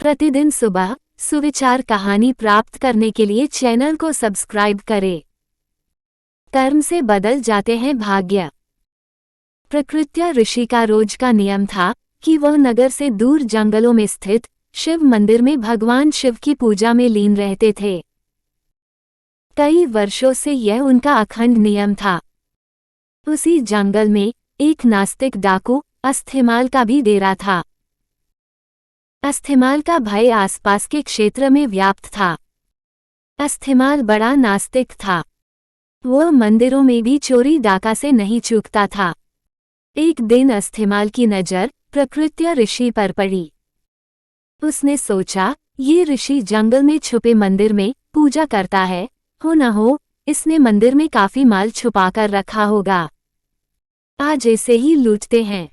प्रतिदिन सुबह सुविचार कहानी प्राप्त करने के लिए चैनल को सब्सक्राइब करें। कर्म से बदल जाते हैं भाग्य। प्रकृत्या ऋषि का रोज का नियम था कि वह नगर से दूर जंगलों में स्थित शिव मंदिर में भगवान शिव की पूजा में लीन रहते थे। कई वर्षों से यह उनका अखंड नियम था। उसी जंगल में एक नास्तिक डाकू अस्थिमाल का भी डेरा था। अस्थिमाल का भय आसपास के क्षेत्र में व्याप्त था। अस्थिमाल बड़ा नास्तिक था। वह मंदिरों में भी चोरी डाका से नहीं चूकता था। एक दिन अस्थिमाल की नज़र प्रकृत्या ऋषि पर पड़ी। उसने सोचा, ये ऋषि जंगल में छुपे मंदिर में पूजा करता है, हो न हो इसने मंदिर में काफी माल छुपाकर रखा होगा। आज इसे ही लूटते हैं।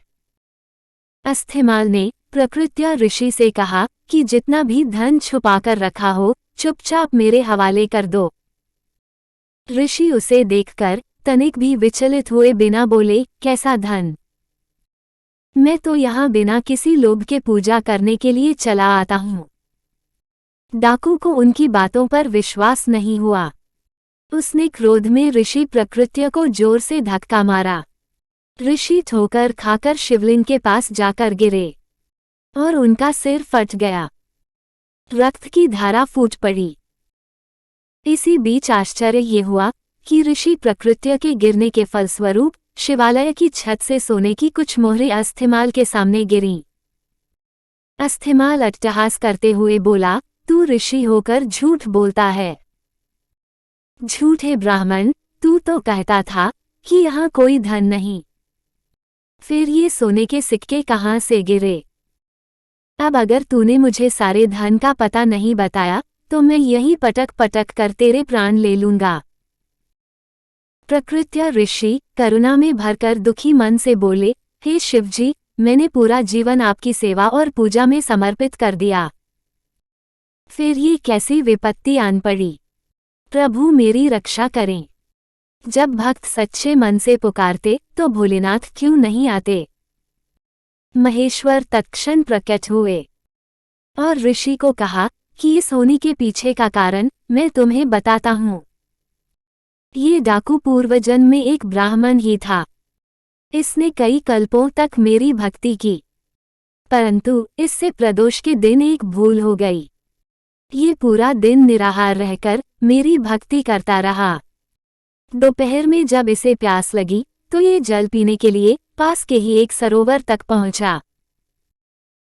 अस्थिमाल ने प्रकृत्या ऋषि से कहा कि जितना भी धन छुपाकर रखा हो चुपचाप मेरे हवाले कर दो। ऋषि उसे देखकर तनिक भी विचलित हुए बिना बोले, कैसा धन? मैं तो यहाँ बिना किसी लोभ के पूजा करने के लिए चला आता हूँ। डाकू को उनकी बातों पर विश्वास नहीं हुआ। उसने क्रोध में ऋषि प्रकृत्या को जोर से धक्का मारा। ऋषि ठोकर खाकर शिवलिंग के पास जाकर गिरे और उनका सिर फट गया। रक्त की धारा फूट पड़ी। इसी बीच आश्चर्य ये हुआ कि ऋषि प्रकृत्या के गिरने के फलस्वरूप शिवालय की छत से सोने की कुछ मोहरें अस्थिमाल के सामने गिरीं। अस्थिमाल अट्टहास करते हुए बोला, तू ऋषि होकर झूठ बोलता है। झूठे ब्राह्मण, तू तो कहता था कि यहाँ कोई धन नहीं। फिर ये सोने के सिक्के कहाँ से गिरे? अब अगर तूने मुझे सारे धन का पता नहीं बताया तो मैं यही पटक पटक कर तेरे प्राण ले लूंगा। प्रकृत्या ऋषि करुणा में भरकर दुखी मन से बोले, हे शिवजी, मैंने पूरा जीवन आपकी सेवा और पूजा में समर्पित कर दिया। फिर ये कैसी विपत्ति आन पड़ी? प्रभु मेरी रक्षा करें। जब भक्त सच्चे मन से पुकारते तो भोलेनाथ क्यों नहीं आते? महेश्वर तत्क्षण प्रकट हुए और ऋषि को कहा कि इस होनी के पीछे का कारण मैं तुम्हें बताता हूँ। ये डाकू पूर्वजन्म में एक ब्राह्मण ही था। इसने कई कल्पों तक मेरी भक्ति की, परंतु इससे प्रदोष के दिन एक भूल हो गई। ये पूरा दिन निराहार रहकर मेरी भक्ति करता रहा। दोपहर में जब इसे प्यास लगी तो ये जल पीने के लिए पास के ही एक सरोवर तक पहुंचा।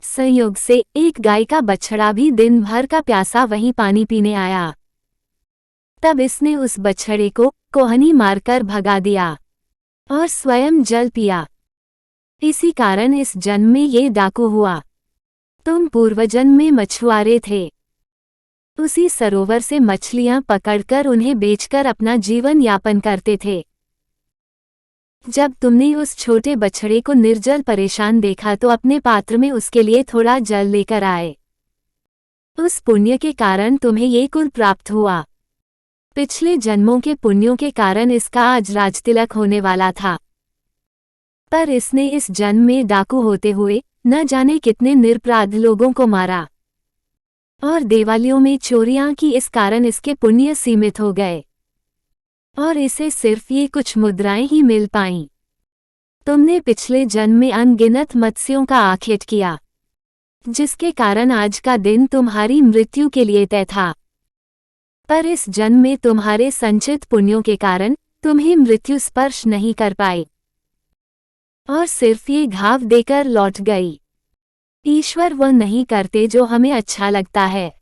संयोग से एक गाय का बछड़ा भी दिन भर का प्यासा वहीं पानी पीने आया। तब इसने उस बछड़े को कोहनी मारकर भगा दिया और स्वयं जल पिया। इसी कारण इस जन्म में ये डाकू हुआ। तुम पूर्वजन्म में मछुआरे थे। उसी सरोवर से मछलियां पकड़कर उन्हें बेचकर अपना जीवन यापन करते थे। जब तुमने उस छोटे बछड़े को निर्जल परेशान देखा तो अपने पात्र में उसके लिए थोड़ा जल लेकर आए। उस पुण्य के कारण तुम्हें ये कुल प्राप्त हुआ। पिछले जन्मों के पुण्यों के कारण इसका आज राजतिलक होने वाला था, पर इसने इस जन्म में डाकू होते हुए न जाने कितने निरपराध लोगों को मारा और देवालयों में चोरियां की। इस कारण इसके पुण्य सीमित हो गए और इसे सिर्फ ये कुछ मुद्राएं ही मिल पाईं। तुमने पिछले जन्म में अनगिनत मत्स्यों का आखेट किया, जिसके कारण आज का दिन तुम्हारी मृत्यु के लिए तय था। पर इस जन्म में तुम्हारे संचित पुण्यों के कारण तुम्हें मृत्यु स्पर्श नहीं कर पाई और सिर्फ ये घाव देकर लौट गई। ईश्वर वह नहीं करते जो हमें अच्छा लगता है।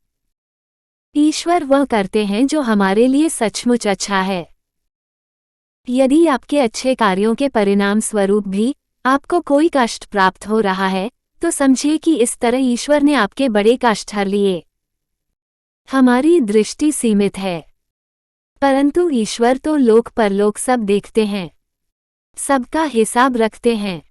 ईश्वर वह करते हैं जो हमारे लिए सचमुच अच्छा है। यदि आपके अच्छे कार्यों के परिणाम स्वरूप भी आपको कोई कष्ट प्राप्त हो रहा है तो समझिए कि इस तरह ईश्वर ने आपके बड़े कष्ट हर लिए। हमारी दृष्टि सीमित है, परंतु ईश्वर तो लोक परलोक सब देखते हैं, सबका हिसाब रखते हैं।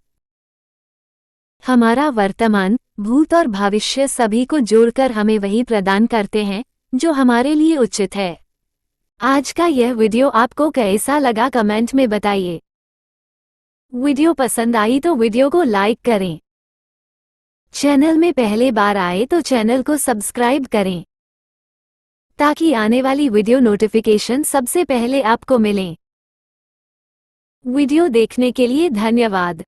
हमारा वर्तमान, भूत और भविष्य सभी को जोड़कर हमें वही प्रदान करते हैं जो हमारे लिए उचित है। आज का यह वीडियो आपको कैसा लगा कमेंट में बताइए। वीडियो पसंद आई तो वीडियो को लाइक करें। चैनल में पहले बार आए तो चैनल को सब्सक्राइब करें ताकि आने वाली वीडियो नोटिफिकेशन सबसे पहले आपको मिलें। वीडियो देखने के लिए धन्यवाद।